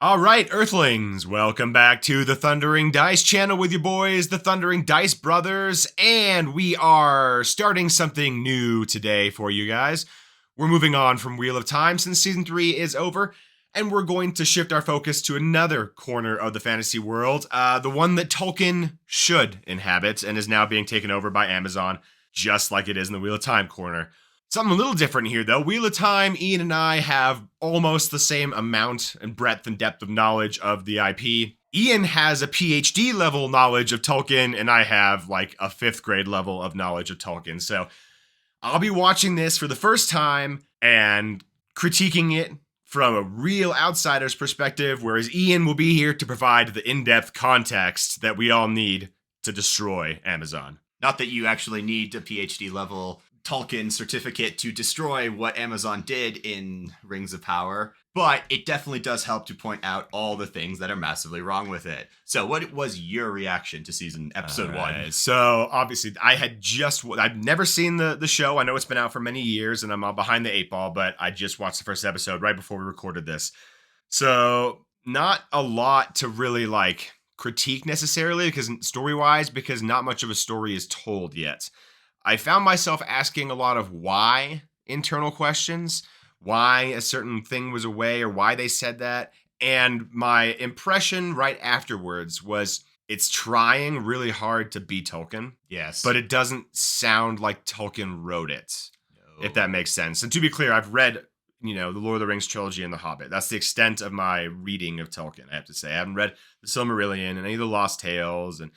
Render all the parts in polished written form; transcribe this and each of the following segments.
All right, Earthlings, welcome back to the Thundering Dice channel with your boys, the Thundering Dice Brothers, and we are starting something new today for you guys. We're moving on from Wheel of Time since Season 3 is over, and we're going to shift our focus to another corner of the fantasy world, the one that Tolkien should inhabit and is now being taken over by Amazon, just like it is in the Wheel of Time corner. Something a little different here, though. Wheel of Time, Ian and I have almost the same amount and breadth and depth of knowledge of the IP. Ian has a PhD level knowledge of Tolkien, and I have like a 5th grade level of knowledge of Tolkien. So I'll be watching this for the first time and critiquing it from a real outsider's perspective, whereas Ian will be here to provide the in-depth context that we all need to destroy Amazon. Not that you actually need a PhD level Tolkien certificate to destroy what Amazon did in Rings of Power, but it definitely does help to point out all the things that are massively wrong with it. So what was your reaction to episode 1? So obviously I've never seen the show. I know it's been out for many years and I'm behind the 8 ball, but I just watched the first episode right before we recorded this. So not a lot to really like critique necessarily because story-wise, because not much of a story is told yet. I found myself asking a lot of why internal questions, why a certain thing was away or why they said that. And my impression right afterwards was it's trying really hard to be Tolkien. Yes. But it doesn't sound like Tolkien wrote it, if that makes sense. And to be clear, I've read, the Lord of the Rings trilogy and The Hobbit. That's the extent of my reading of Tolkien, I have to say. I haven't read the Silmarillion and any of the Lost Tales and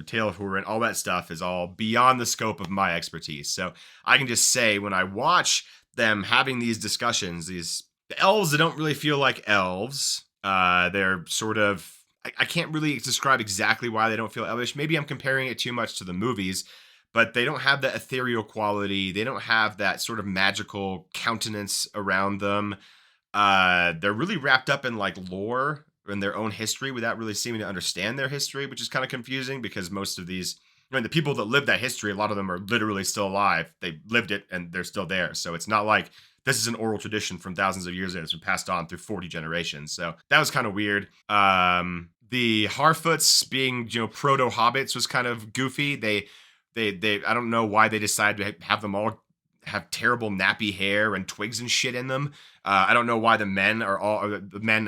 Tale of Hurin, all that stuff is all beyond the scope of my expertise. So I can just say when I watch them having these discussions, the elves that don't really feel like elves, they're sort of, I can't really describe exactly why they don't feel elvish. Maybe I'm comparing it too much to the movies, but they don't have that ethereal quality. They don't have that sort of magical countenance around them. They're really wrapped up in like lore in their own history without really seeming to understand their history, which is kind of confusing because most of these, the people that live that history, a lot of them are literally still alive. They lived it and they're still there. So it's not like this is an oral tradition from thousands of years and it's been passed on through 40 generations. So that was kind of weird. The Harfoots being, proto hobbits was kind of goofy. They I don't know why they decided to have them all have terrible nappy hair and twigs and shit in them. I don't know why the men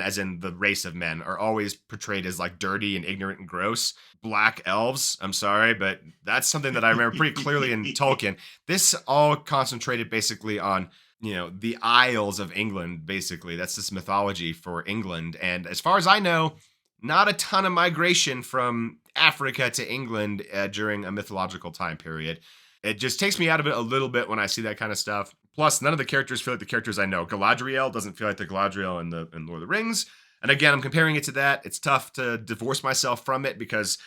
as in the race of men, are always portrayed as like dirty and ignorant and gross. Black elves, I'm sorry, but that's something that I remember pretty clearly in Tolkien. This all concentrated basically on, the Isles of England, basically. That's this mythology for England. And as far as I know, not a ton of migration from Africa to England during a mythological time period. It just takes me out of it a little bit when I see that kind of stuff. Plus, none of the characters feel like the characters I know. Galadriel doesn't feel like the Galadriel in Lord of the Rings. And again, I'm comparing it to that. It's tough to divorce myself from it because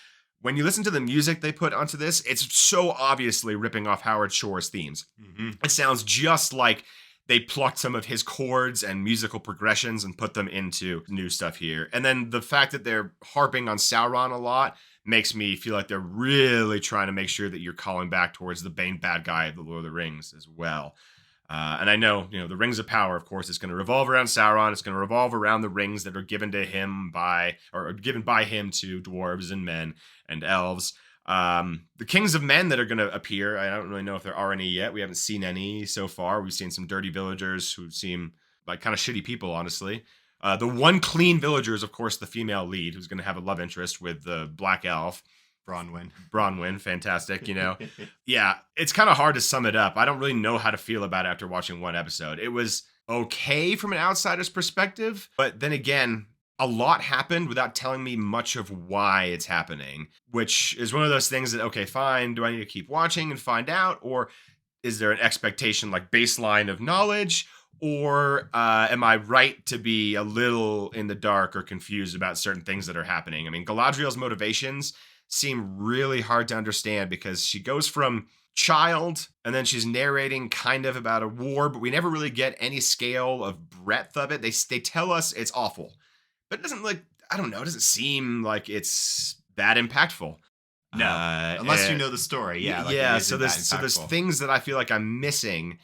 when you listen to the music they put onto this, it's so obviously ripping off Howard Shore's themes. Mm-hmm. It sounds just like they plucked some of his chords and musical progressions and put them into new stuff here. And then the fact that they're harping on Sauron a lot makes me feel like they're really trying to make sure that you're calling back towards the main bad guy of the Lord of the Rings as well. And I know, the Rings of Power, of course, is going to revolve around Sauron. It's going to revolve around the rings that are given to him given by him to dwarves and men and elves. The kings of men that are going to appear, I don't really know if there are any yet. We haven't seen any so far. We've seen some dirty villagers who seem like kind of shitty people, honestly. The one clean villager is, of course, the female lead, who's going to have a love interest with the black elf. Bronwyn, fantastic, Yeah, it's kind of hard to sum it up. I don't really know how to feel about it after watching one episode. It was okay from an outsider's perspective, but then again, a lot happened without telling me much of why it's happening, which is one of those things that, okay, fine, do I need to keep watching and find out, or is there an expectation, like baseline of knowledge? Or am I right to be a little in the dark or confused about certain things that are happening? I mean, Galadriel's motivations seem really hard to understand because she goes from child and then she's narrating kind of about a war, but we never really get any scale of breadth of it. They tell us it's awful, but it doesn't it doesn't seem like it's that impactful. No, unless you know the story. Yeah. So there's things that I feel like I'm missing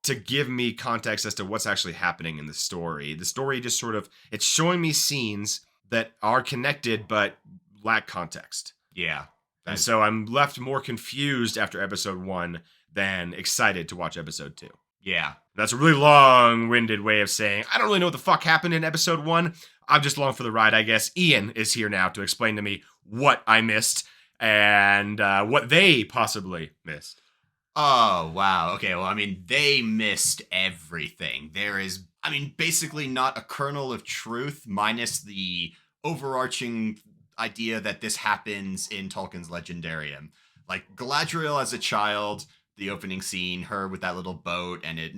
to give me context as to what's actually happening in the story. The story just sort of, it's showing me scenes that are connected but lack context. Yeah. And so I'm left more confused after episode 1 than excited to watch episode 2. Yeah. That's a really long-winded way of saying, I don't really know what the fuck happened in episode 1. I'm just along for the ride, I guess. Ian is here now to explain to me what I missed and what they possibly missed. Oh, wow. Okay, well, I mean, they missed everything. There is, I mean, basically not a kernel of truth minus the overarching idea that this happens in Tolkien's Legendarium. Like, Galadriel as a child, the opening scene, her with that little boat and it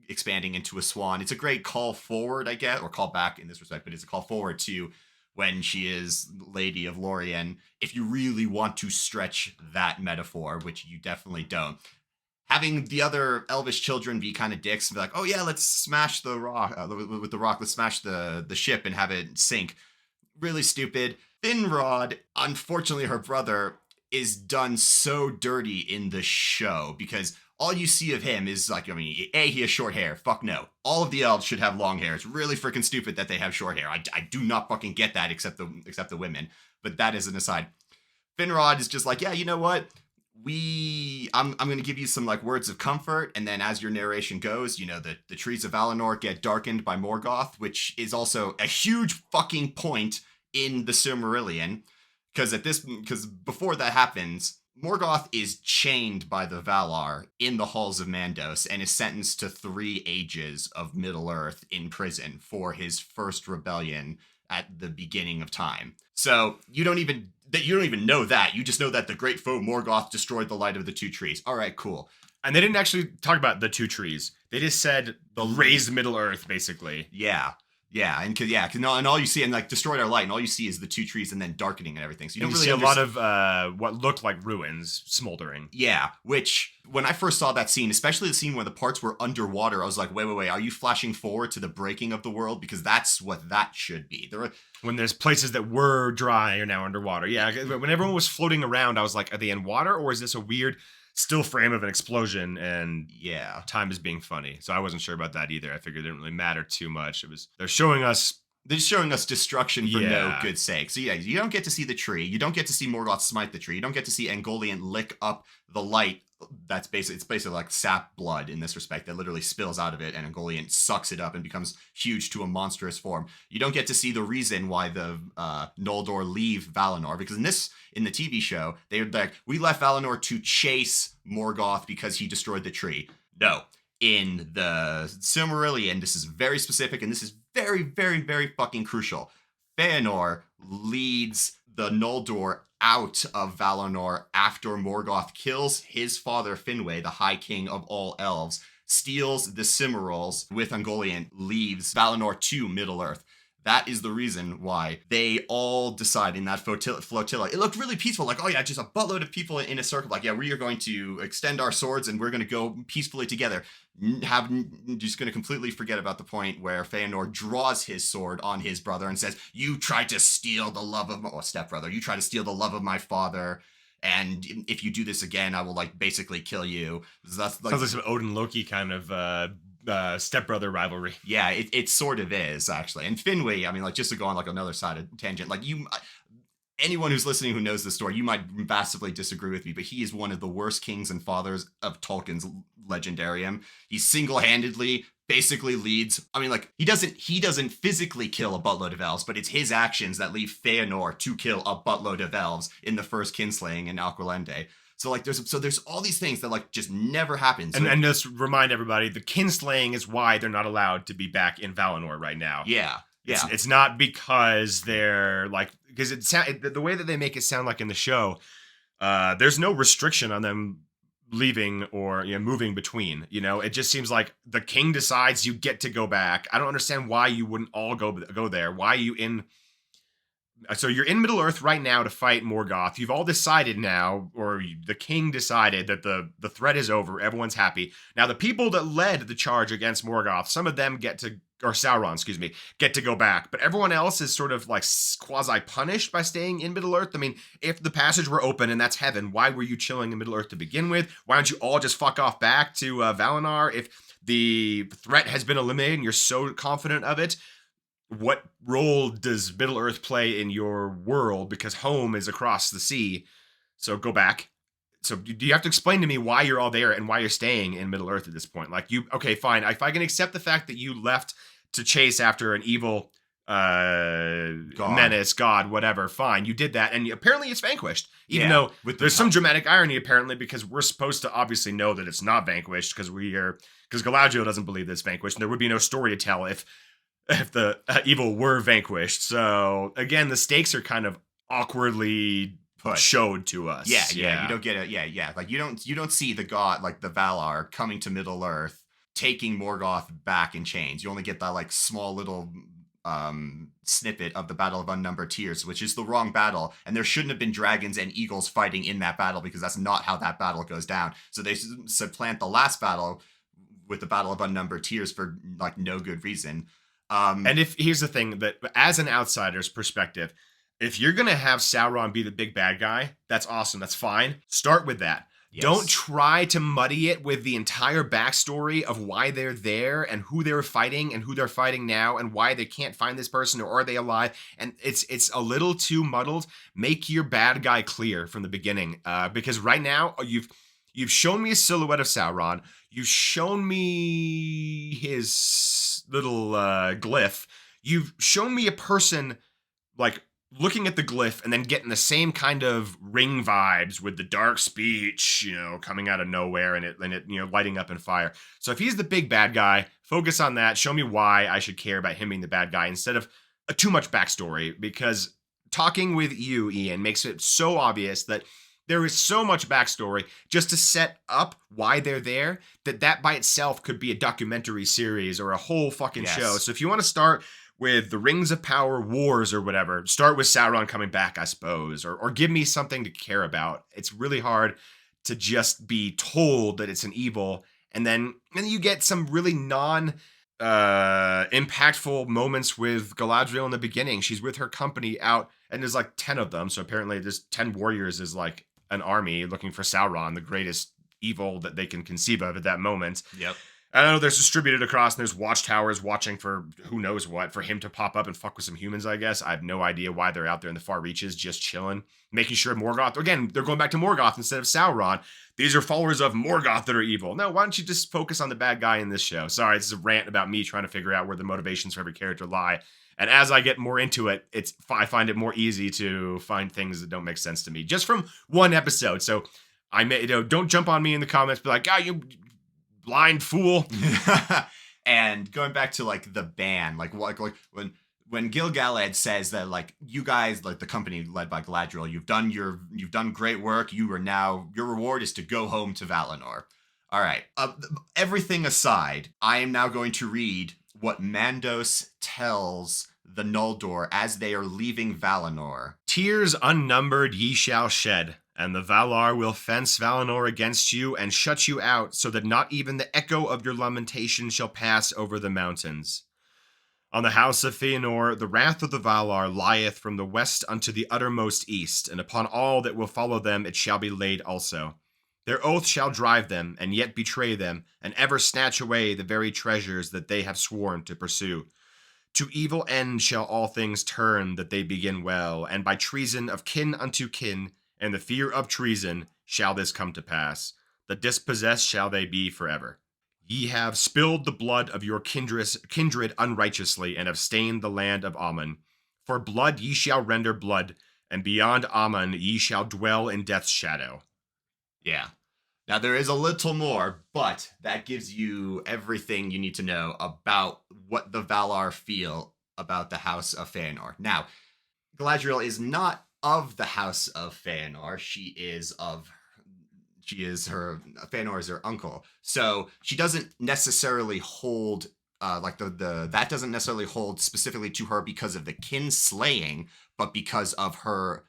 expanding into a swan. It's a great call forward, I guess, or call back in this respect, but it's a call forward to when she is Lady of Lorien. If you really want to stretch that metaphor, which you definitely don't. Having the other elvish children be kind of dicks and be like, oh yeah, let's smash the rock with the rock. Let's smash the ship and have it sink. Really stupid. Finrod, unfortunately, her brother is done so dirty in the show because all you see of him is like, I mean, he has short hair. Fuck no. All of the elves should have long hair. It's really freaking stupid that they have short hair. I do not fucking get that except the women. But that is an aside. Finrod is just like, yeah, you know what? I'm going to give you some like words of comfort, and then as your narration goes, you know, the trees of Valinor get darkened by Morgoth, which is also a huge fucking point in the Silmarillion, because before that happens, Morgoth is chained by the Valar in the halls of Mandos and is sentenced to 3 ages of Middle Earth in prison for his first rebellion at the beginning of time. So you don't even know that. You just know that the great foe Morgoth destroyed the light of the 2 trees. All right, cool. And they didn't actually talk about the 2 trees. They just said the raised Middle Earth, basically. Yeah. Yeah, and all you see, and like destroyed our light, and all you see is the 2 trees and then darkening and everything. So you don't really see a lot of what looked like ruins smoldering. Yeah, which when I first saw that scene, especially the scene where the parts were underwater, I was like, wait, are you flashing forward to the breaking of the world? Because that's what that should be. When there's places that were dry are now underwater. Yeah, when everyone was floating around, I was like, are they in water or is this a weird still frame of an explosion and time is being funny? So I wasn't sure about that either. I figured it didn't really matter too much. They're showing us destruction for no good sake. So yeah, you don't get to see the tree. You don't get to see Morgoth smite the tree. You don't get to see Ungoliant lick up the light. It's basically like sap blood in this respect that literally spills out of it, and Ungoliant sucks it up and becomes huge to a monstrous form. You don't get to see the reason why the Noldor leave Valinor, because in the TV show, they were like, we left Valinor to chase Morgoth because he destroyed the tree. No. In the Silmarillion, this is very specific, and this is very, very, very fucking crucial. Feanor leads the Noldor out of Valinor after Morgoth kills his father Finwë, the High King of all elves, steals the Silmarils with Ungoliant, leaves Valinor to Middle-earth. That is the reason why they all decide in that flotilla. It looked really peaceful, like, oh yeah, just a buttload of people in a circle, like, yeah, we are going to extend our swords and we're going to go peacefully together. Just going to completely forget about the point where Feanor draws his sword on his brother and says, you tried to steal the love of my stepbrother. You tried to steal the love of my father. And if you do this again, I will like basically kill you. Sounds like some Odin Loki kind of stepbrother rivalry. Yeah, it sort of is actually. And Finwë, I mean, like just to go on like another side of tangent, like anyone who's listening who knows the story, you might vastly disagree with me, but he is one of the worst kings and fathers of Tolkien's Legendarium. He single-handedly basically leads, I mean, like, he doesn't physically kill a buttload of elves, but it's his actions that leave Feanor to kill a buttload of elves in the first kinslaying in Alquilende. So like there's all these things that like just never happen. So, and just remind everybody, the kinslaying is why they're not allowed to be back in Valinor right now. Yeah. Yeah. It's not because they're like, because the way that they make it sound like in the show, there's no restriction on them leaving or moving between. It just seems like the king decides you get to go back. I don't understand why you wouldn't all go there. Why are you in? So you're in Middle Earth right now to fight Morgoth. You've all decided now, or the king decided that the threat is over. Everyone's happy. Now the people that led the charge against Morgoth, some of them Sauron, get to go back. But everyone else is sort of like quasi-punished by staying in Middle Earth. I mean, if the passage were open and that's heaven, why were you chilling in Middle Earth to begin with? Why don't you all just fuck off back to Valinor? If the threat has been eliminated and you're so confident of it, what role does Middle-earth play in your world? Because home is across the sea. So go back. So do you have to explain to me why you're all there and why you're staying in Middle-earth at this point? Like, okay, fine. If I can accept the fact that you left to chase after an evil menace, god, whatever, fine. You did that, and apparently it's vanquished. Even though there's some dramatic irony, apparently, because we're supposed to obviously know that it's not vanquished, because Galadriel doesn't believe that it's vanquished, and there would be no story to tell if the evil were vanquished. So again, the stakes are kind of awkwardly showed to us. Yeah. You don't get it. Yeah. Like you don't see the god, like the Valar, coming to Middle Earth, taking Morgoth back in chains. You only get that like small little snippet of the Battle of Unnumbered Tears, which is the wrong battle, and there shouldn't have been dragons and eagles fighting in that battle, because that's not how that battle goes down. So they supplant the last battle with the Battle of Unnumbered Tears for like no good reason. And here's the thing, that as an outsider's perspective, if you're gonna have Sauron be the big bad guy, that's awesome, that's fine. Start with that. Yes. Don't try to muddy it with the entire backstory of why they're there and who they're fighting and who they're fighting now and why they can't find this person, or are they alive? And it's a little too muddled. Make your bad guy clear from the beginning, because right now you've shown me a silhouette of Sauron. You've shown me his little glyph. You've shown me a person like looking at the glyph and then getting the same kind of ring vibes with the dark speech, coming out of nowhere and it lighting up in fire. So if he's the big bad guy, focus on that. Show me why I should care about him being the bad guy instead of too much backstory, because talking with you, Ian, makes it so obvious that there is so much backstory just to set up why they're there, that by itself could be a documentary series or a whole fucking show. So if you want to start with the Rings of Power Wars or whatever, start with Sauron coming back, I suppose, or give me something to care about. It's really hard to just be told that it's an evil, and then you get some really impactful moments with Galadriel in the beginning. She's with her company out, and there's like 10 of them, so apparently there's 10 warriors is like an army looking for Sauron, the greatest evil that they can conceive of at that moment. Yep. I know there's distributed across, and there's watchtowers watching for who knows what, for him to pop up and fuck with some humans, I guess. I have no idea why they're out there in the far reaches just chilling, making sure Morgoth, again, they're going back to Morgoth instead of Sauron. These are followers of Morgoth that are evil. No, why don't you just focus on the bad guy in this show? Sorry, this is a rant about me trying to figure out where the motivations for every character lie. And as I get more into it, I find it more easy to find things that don't make sense to me, just from one episode. So I may, don't jump on me in the comments, be like, you blind fool. And going back to like the ban, like when Gil-galad says that like you guys, like the company led by Galadriel, you've done great work. Your reward is to go home to Valinor. All right. Everything aside, I am now going to read what Mandos tells the Noldor as they are leaving Valinor. Tears unnumbered ye shall shed, and the Valar will fence Valinor against you and shut you out, so that not even the echo of your lamentation shall pass over the mountains. On the house of Feanor, the wrath of the Valar lieth from the west unto the uttermost east, and upon all that will follow them it shall be laid also. Their oath shall drive them, and yet betray them, and ever snatch away the very treasures that they have sworn to pursue. To evil end shall all things turn that they begin well, and by treason of kin unto kin, and the fear of treason, shall this come to pass. The dispossessed shall they be forever. Ye have spilled the blood of your kindred unrighteously, and have stained the land of Ammon. For blood ye shall render blood, and beyond Ammon ye shall dwell in death's shadow. Yeah. Now, there is a little more, but that gives you everything you need to know about what the Valar feel about the House of Feanor. Now, Galadriel is not of the House of Feanor. Feanor is her uncle. So she doesn't necessarily hold, that doesn't necessarily hold specifically to her because of the kin slaying, but because of her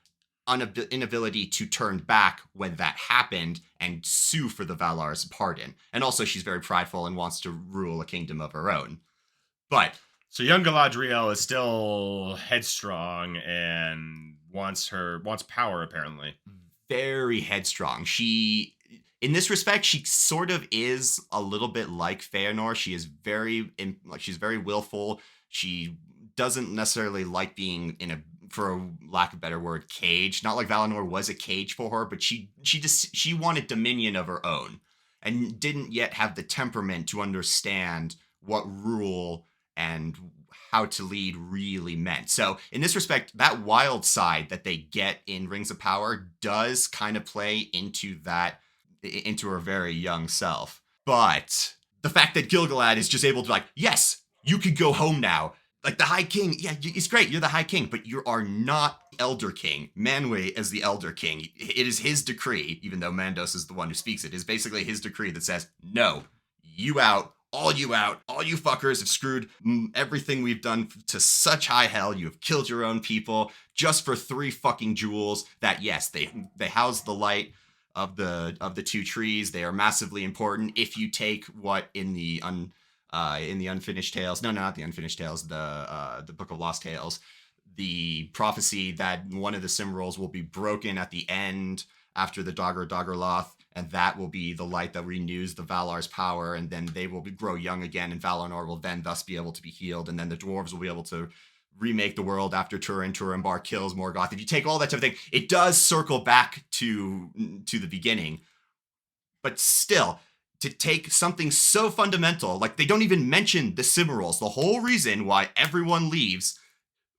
inability to turn back when that happened and sue for the Valar's pardon. And also she's very prideful and wants to rule a kingdom of her own. But so young Galadriel is still headstrong and wants power, apparently. Very headstrong. She In this respect, she sort of is a little bit like Feanor. She is she's very willful. She doesn't necessarily like being in a, for a lack of a better word, cage. Not like Valinor was a cage for her, but she wanted dominion of her own and didn't yet have the temperament to understand what rule and how to lead really meant. So in this respect, that wild side that they get in Rings of Power does kind of play into her very young self. But the fact that Gil-galad is just able to like, yes, you could go home now. Like the High King, yeah, it's great, you're the High King, but you are not Elder King. Manwë is the Elder King. It is his decree, even though Mandos is the one who speaks it, is basically his decree that says, no, you out, all you fuckers have screwed everything we've done to such high hell. You have killed your own people just for 3 fucking jewels that, yes, they house the light of the 2 trees. They are massively important. If you take what in the Unfinished Tales, no, not the Unfinished Tales, the Book of Lost Tales, the prophecy that one of the Silmarils will be broken at the end after the Dagorloth, and that will be the light that renews the Valar's power, and then they will grow young again, and Valinor will then thus be able to be healed, and then the dwarves will be able to remake the world after Turambar kills Morgoth. If you take all that type of thing, it does circle back to the beginning. But still, to take something so fundamental, like they don't even mention the Silmarils. The whole reason why everyone leaves,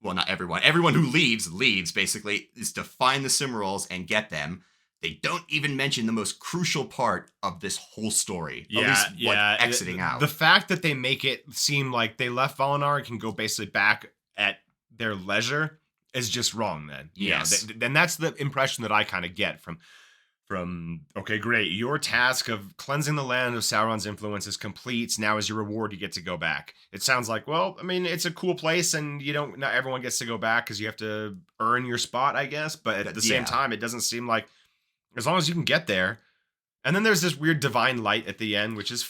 well, not everyone who leaves basically, is to find the Silmarils and get them. They don't even mention the most crucial part of this whole story. At least, exiting out. The fact that they make it seem like they left Valinor and can go basically back at their leisure is just wrong then. Yes. Then that's the impression that I kind of get from, okay, great, your task of cleansing the land of Sauron's influence is complete. Now as your reward, you get to go back. It sounds like, well, I mean, it's a cool place and not everyone gets to go back because you have to earn your spot, I guess. But at the same time, it doesn't seem like, as long as you can get there. And then there's this weird divine light at the end, which is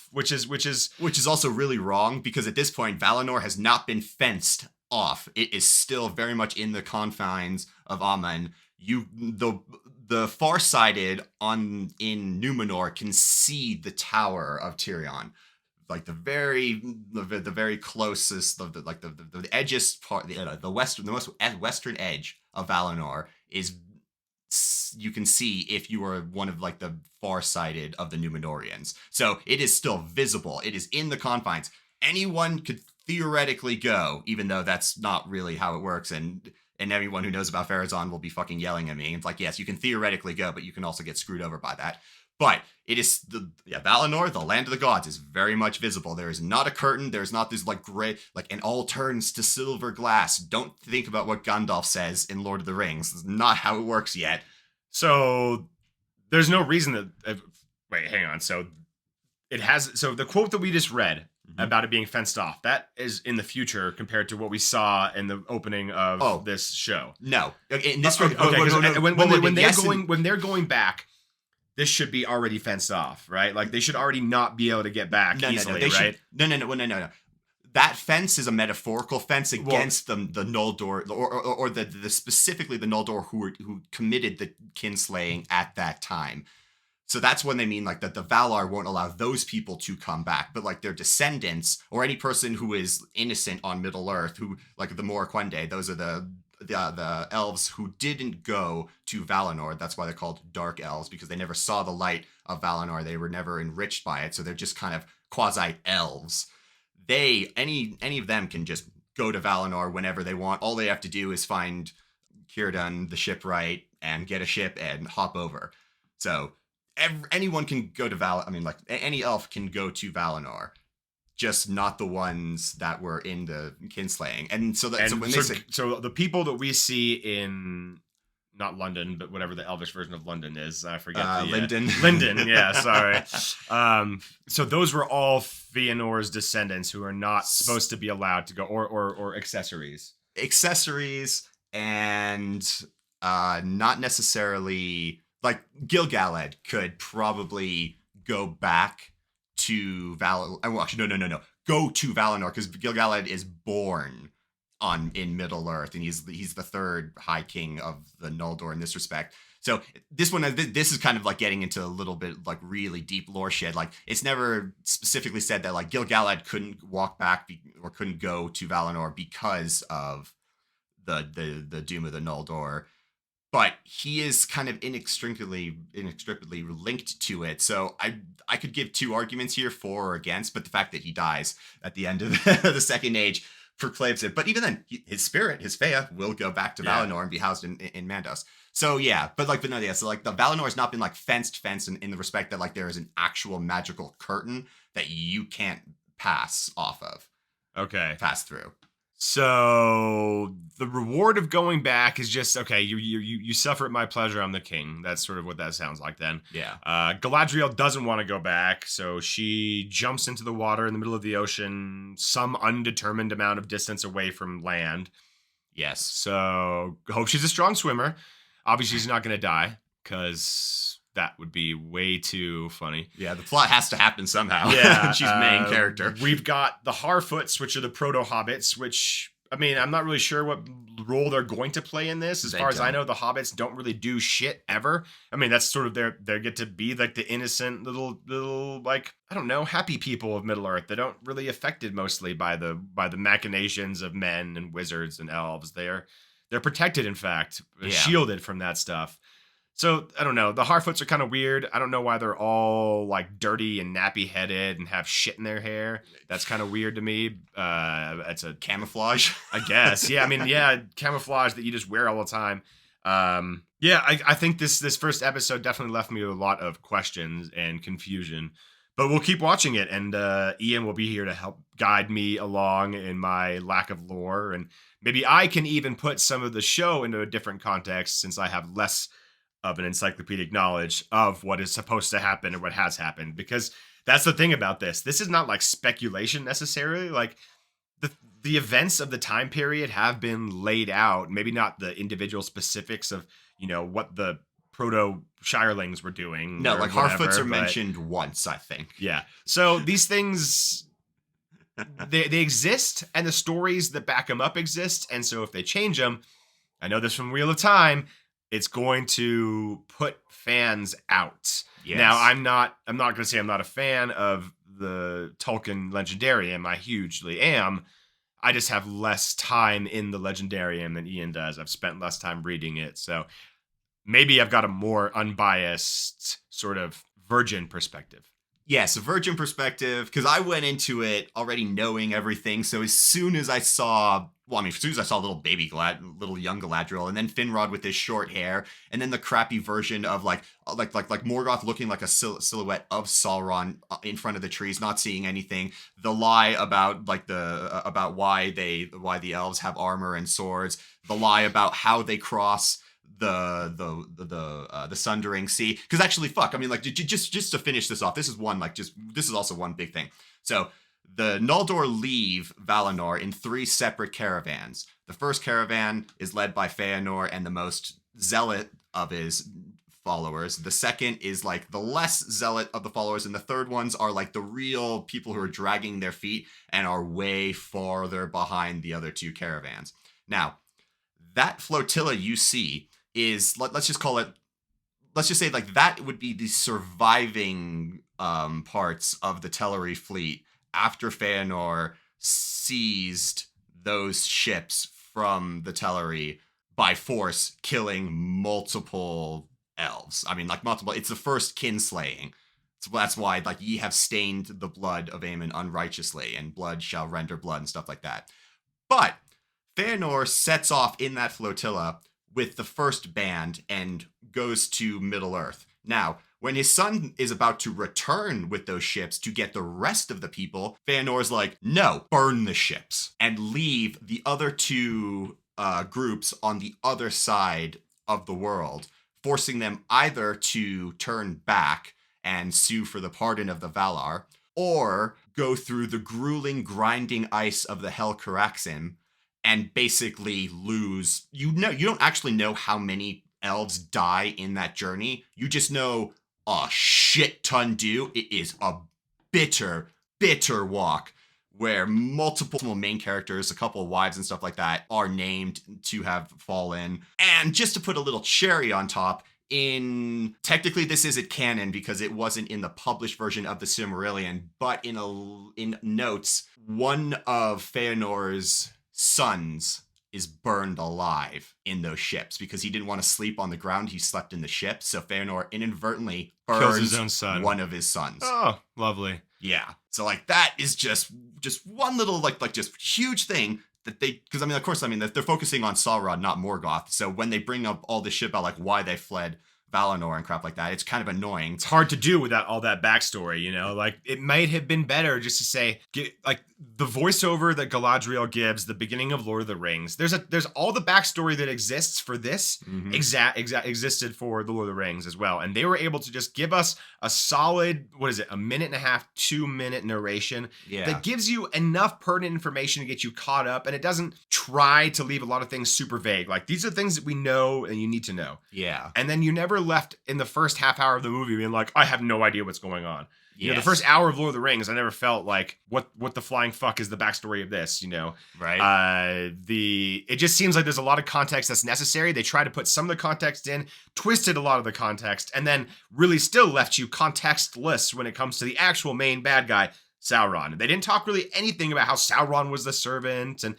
also really wrong, because at this point, Valinor has not been fenced off. It is still very much in the confines of Aman. The far-sighted in Numenor can see the Tower of Tirion, like the very closest, the edgiest part, the most western edge of Valinor is. You can see if you are one of like the far-sighted of the Numenorians. So it is still visible. It is in the confines. Anyone could theoretically go, even though that's not really how it works. And everyone who knows about Pharazôn will be fucking yelling at me. It's like, yes, you can theoretically go, but you can also get screwed over by that. But it is Valinor, the land of the gods, is very much visible. There is not a curtain. There's not this like gray, like, and all turns to silver glass. Don't think about what Gandalf says in Lord of the Rings. It's not how it works yet. So there's no reason that. Wait, hang on. So the quote that we just read about it being fenced off, that is in the future compared to what we saw in the opening of this show. No, in this when they're going back. This should be already fenced off, right? Like they should already not be able to get back easily, right? No. That fence is a metaphorical fence against the Noldor, or the specifically the Noldor who committed the kinslaying at that time. So that's when they mean like that the Valar won't allow those people to come back, but like their descendants or any person who is innocent on Middle Earth, who like the Morquende, those are the elves who didn't go to Valinor. That's why they're called dark elves, because they never saw the light of Valinor. They were never enriched by it, so they're just kind of quasi elves. Any of them can just go to Valinor whenever they want. All they have to do is find Círdan, the shipwright, and get a ship and hop over. So anyone can go to Valinor. I mean, like any elf can go to Valinor. Just not the ones that were in the kinslaying. And so the people that we see in not London, but whatever the Elvish version of London is, I forget. Linden. Linden, yeah, sorry. So those were all Feanor's descendants who are not supposed to be allowed to go, or accessories. Accessories, and not necessarily, like Gil-galad could probably go back to Valinor. Well, actually, no. Go to Valinor, because Gil-galad is born in Middle Earth, and he's the third High King of the Noldor in this respect. So this is kind of like getting into a little bit like really deep lore shit. Like it's never specifically said that like Gil-galad couldn't walk back or couldn't go to Valinor because of the doom of the Noldor, but he is kind of inextricably linked to it. So I could give two arguments here, for or against, but the fact that he dies at the end of the Second Age proclaims it. But even then, his spirit, his Fea, will go back to Valinor and be housed in Mandos. So yeah, but no, yeah. So like the Valinor has not been like fenced in the respect that like there is an actual magical curtain that you can't pass off of. Okay. Pass through. So the reward of going back is just, okay, you suffer at my pleasure, I'm the king. That's sort of what that sounds like then. Yeah. Galadriel doesn't want to go back, so she jumps into the water in the middle of the ocean, some undetermined amount of distance away from land. Yes. So hope she's a strong swimmer. Obviously, she's not going to die, because that would be way too funny. Yeah, the plot has to happen somehow. Yeah. She's main character. We've got the Harfoots, which are the proto-hobbits, which, I mean, I'm not really sure what role they're going to play in this. As far as I know, the hobbits don't really do shit ever. I mean, that's sort of they get to be like the innocent little like, I don't know, happy people of Middle-earth. They don't really affected mostly by the machinations of men and wizards and elves. They're protected, in fact, shielded from that stuff. So, I don't know. The Harfoots are kind of weird. I don't know why they're all, like, dirty and nappy-headed and have shit in their hair. That's kind of weird to me. It's a camouflage, I guess. Yeah, I mean, camouflage that you just wear all the time. I think this first episode definitely left me with a lot of questions and confusion. But we'll keep watching it, and Ian will be here to help guide me along in my lack of lore. And maybe I can even put some of the show into a different context, since I have less of an encyclopedic knowledge of what is supposed to happen or what has happened. Because that's the thing about this. This is not like speculation necessarily. Like the events of the time period have been laid out. Maybe not the individual specifics of, what the proto Shirelings were doing. No, like Harfoots are mentioned once, I think. Yeah. So these things, they exist, and the stories that back them up exist. And so if they change them, I know this from Wheel of Time, it's going to put fans out. Yes. Now, I'm not going to say I'm not a fan of the Tolkien Legendarium. I hugely am. I just have less time in the Legendarium than Ian does. I've spent less time reading it. So maybe I've got a more unbiased sort of virgin perspective. Yes, a virgin perspective, because I went into it already knowing everything. So as soon as I saw little young Galadriel, and then Finrod with his short hair, and then the crappy version of like Morgoth looking like a silhouette of Sauron in front of the trees, not seeing anything. The lie about about why the elves have armor and swords. The lie about how they cross the Sundering Sea. Because actually, fuck, I mean, like, just to finish this off, this is also one big thing. So the Noldor leave Valinor in 3 separate caravans. The first caravan is led by Feanor and the most zealot of his followers. The second is like the less zealot of the followers, and the third ones are like the real people who are dragging their feet and are way farther behind the other 2 caravans. Now, that flotilla you see is, let's just say like that would be the surviving parts of the Teleri fleet after Feanor seized those ships from the Teleri by force, killing multiple elves. I mean, like multiple. It's the first kinslaying. So that's why, like, ye have stained the blood of Aemon unrighteously, and blood shall render blood, and stuff like that. But Feanor sets off in that flotilla with the first band and goes to Middle-earth. Now, when his son is about to return with those ships to get the rest of the people, Feanor's like, no, burn the ships and leave the other 2 groups on the other side of the world, forcing them either to turn back and sue for the pardon of the Valar, or go through the grueling, grinding ice of the Hel Caraxim and basically lose. You don't actually know how many elves die in that journey. You just know a shit ton do. It is a bitter, bitter walk where multiple main characters, a couple of wives and stuff like that, are named to have fallen. And just to put a little cherry on top, technically this isn't canon because it wasn't in the published version of the Silmarillion, but in notes, one of Feanor's sons is burned alive in those ships because he didn't want to sleep on the ground. He slept in the ship. So Feanor inadvertently Kills burns his own son. one of his sons. Oh, lovely. Yeah. So like that is just one little like just huge thing that because of course they're focusing on Sauron, not Morgoth. So when they bring up all this shit about like why they fled Valinor and crap like that, it's kind of annoying. It's hard to do without all that backstory, you know? Like, it might have been better just to say, the voiceover that Galadriel gives, the beginning of Lord of the Rings, there's all the backstory that exists for this, existed for the Lord of the Rings as well. And they were able to just give us a solid, a minute and a half, 2-minute narration that gives you enough pertinent information to get you caught up, and it doesn't try to leave a lot of things super vague. Like, these are things that we know and you need to know. Yeah. And then you never left in the first half hour of the movie being like, I have no idea what's going on. Yes. You know, the first hour of Lord of the Rings, I never felt like, what the flying fuck is the backstory of this, you know? Right. It just seems like there's a lot of context that's necessary. They try to put some of the context in, twisted a lot of the context, and then really still left you contextless when it comes to the actual main bad guy, Sauron. They didn't talk really anything about how Sauron was the servant and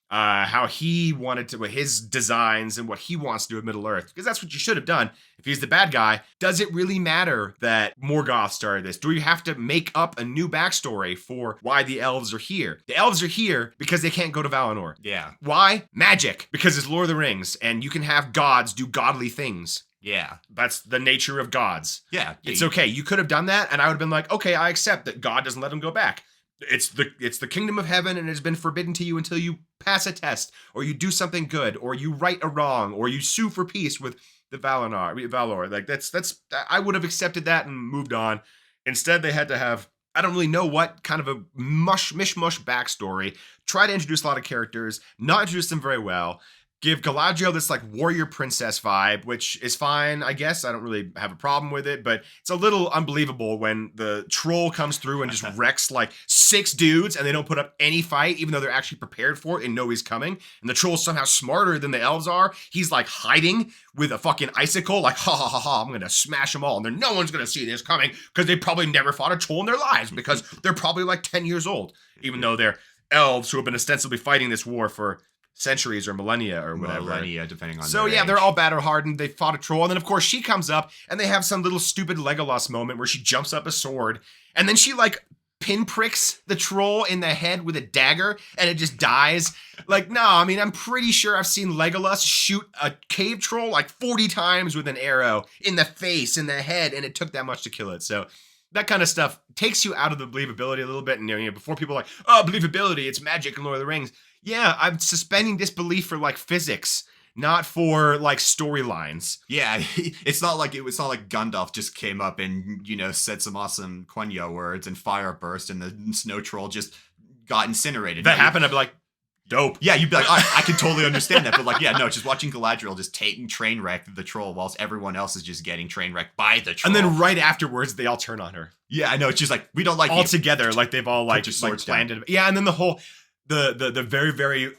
how he wanted to, his designs and what he wants to do with Middle-earth, because that's what you should have done if he's the bad guy. Does it really matter that Morgoth started this? Do you have to make up a new backstory for why the elves are here? The elves are here because they can't go to Valinor. Yeah. Why? Magic. Because it's Lord of the Rings, and you can have gods do godly things. Yeah. That's the nature of gods. Yeah. It's okay. You could have done that, and I would have been like, okay, I accept that God doesn't let him go back. It's the kingdom of heaven, and it has been forbidden to you until you pass a test, or you do something good, or you right a wrong, or you sue for peace with the Valinor. Like that's I would have accepted that and moved on. Instead, they had to have, I don't really know what kind of a mishmash backstory. Try to introduce a lot of characters, not introduce them very well. Give Galadriel this like warrior princess vibe, which is fine, I guess. I don't really have a problem with it, but it's a little unbelievable when the troll comes through and just wrecks like 6 dudes and they don't put up any fight, even though they're actually prepared for it and know he's coming. And the troll's somehow smarter than the elves are. He's like hiding with a fucking icicle, like, ha ha ha ha, I'm gonna smash them all. And then no one's gonna see this coming because they probably never fought a troll in their lives because they're probably like 10 years old, even though they're elves who have been ostensibly fighting this war for centuries or millennia or whatever. Millennia, depending on So their yeah, age. they're all battle hardened. They fought a troll, and then of course she comes up, and they have some little stupid Legolas moment where she jumps up a sword, and then she like pinpricks the troll in the head with a dagger, and it just dies. Like, no, I mean, I'm pretty sure I've seen Legolas shoot a cave troll like 40 times with an arrow in the face, in the head, and it took that much to kill it. So that kind of stuff takes you out of the believability a little bit. And you know, before people are like, oh, believability, it's magic in Lord of the Rings. Yeah, I'm suspending disbelief for like physics, not for like storylines. Yeah, it's not like Gandalf just came up and, you know, said some awesome Quenya words and fire burst and the snow troll just got incinerated. That happened, I'd be like, dope. Yeah, you'd be like, I can totally understand that. But like, yeah, no, just watching Galadriel just taking train wreck the troll whilst everyone else is just getting train wrecked by the troll. And then right afterwards, they all turn on her. Yeah, I know. It's just like, we don't like all you. Together, like they've all like planned it. Yeah, and then the whole the very, very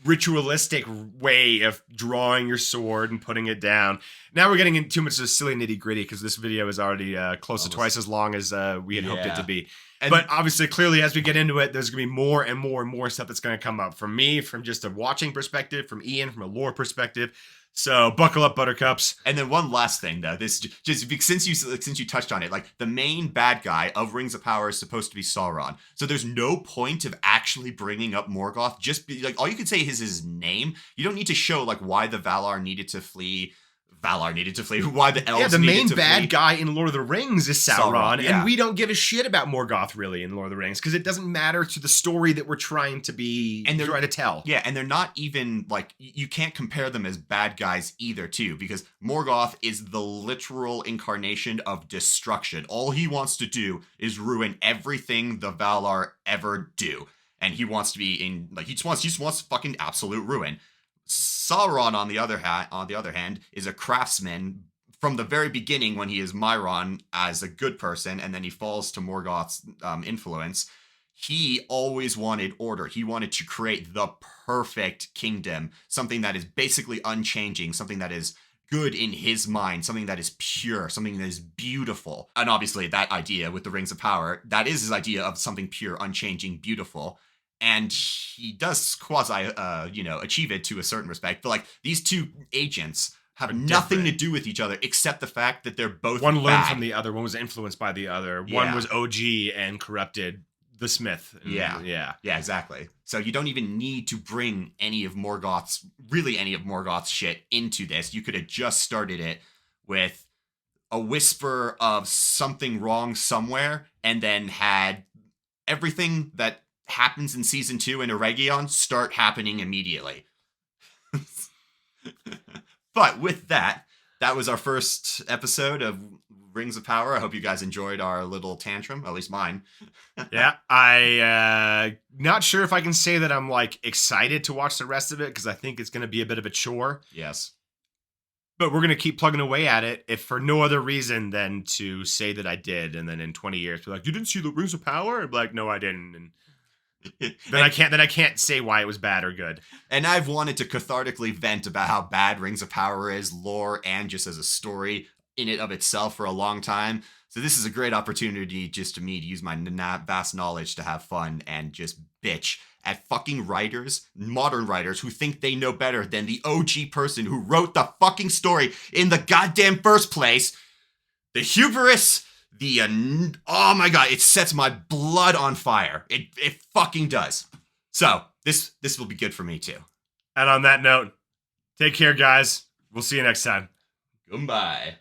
ritualistic way of drawing your sword and putting it down. Now we're getting into too much of the silly nitty gritty because this video is already close to twice as long as we had hoped it to be. But obviously, clearly, as we get into it, there's going to be more and more and more stuff that's going to come up from me, from just a watching perspective, from Ian, from a lore perspective. So buckle up, buttercups. And then one last thing, though, this just since you touched on it, like the main bad guy of Rings of Power is supposed to be Sauron. So there's no point of actually bringing up Morgoth. Just be like, all you can say is his name. You don't need to show like why the Valar needed to flee. Why the elves needed to flee. Yeah, the main bad guy in Lord of the Rings is Sauron, yeah. And we don't give a shit about Morgoth really in Lord of the Rings because it doesn't matter to the story that we're trying to trying to tell. Yeah, and they're not even like, you can't compare them as bad guys either, too, because Morgoth is the literal incarnation of destruction. All he wants to do is ruin everything the Valar ever do, and he wants to be in like he just wants fucking absolute ruin. Sauron, on the other hand, is a craftsman from the very beginning when he is Myron as a good person, and then he falls to Morgoth's influence. he always wanted order. He wanted to create the perfect kingdom, something that is basically unchanging, something that is good in his mind, something that is pure, something that is beautiful. And obviously that idea with the Rings of Power, that is his idea of something pure, unchanging, beautiful. And he does achieve it to a certain respect. But like these two agents have nothing to do with each other except the fact that they're both one learned bad. from the other, one was influenced by the other, Yeah. one was OG and corrupted the Smith. Yeah, exactly. So you don't even need to bring any of Morgoth's shit into this. You could have just started it with a whisper of something wrong somewhere, and then had everything that happens in season 2 in Eregion start happening immediately. But with that was our first episode of Rings of Power. I hope you guys enjoyed our little tantrum, at least mine. Yeah, I not sure if I can say that I'm like excited to watch the rest of it, because I think it's going to be a bit of a chore. Yes. But we're going to keep plugging away at it, if for no other reason than to say that I did, and then in 20 years be like, you didn't see the Rings of Power? And be like, no, I didn't. And then I can't say why it was bad or good. And I've wanted to cathartically vent about how bad Rings of Power is, lore and just as a story in it of itself, for a long time. So this is a great opportunity just to me to use my vast knowledge to have fun and just bitch at fucking writers, modern writers, who think they know better than the OG person who wrote the fucking story in the goddamn first place. The hubris, oh my god, it sets my blood on fire. It fucking does. So this will be good for me too. And on that note, take care, guys. We'll see you next time. Goodbye.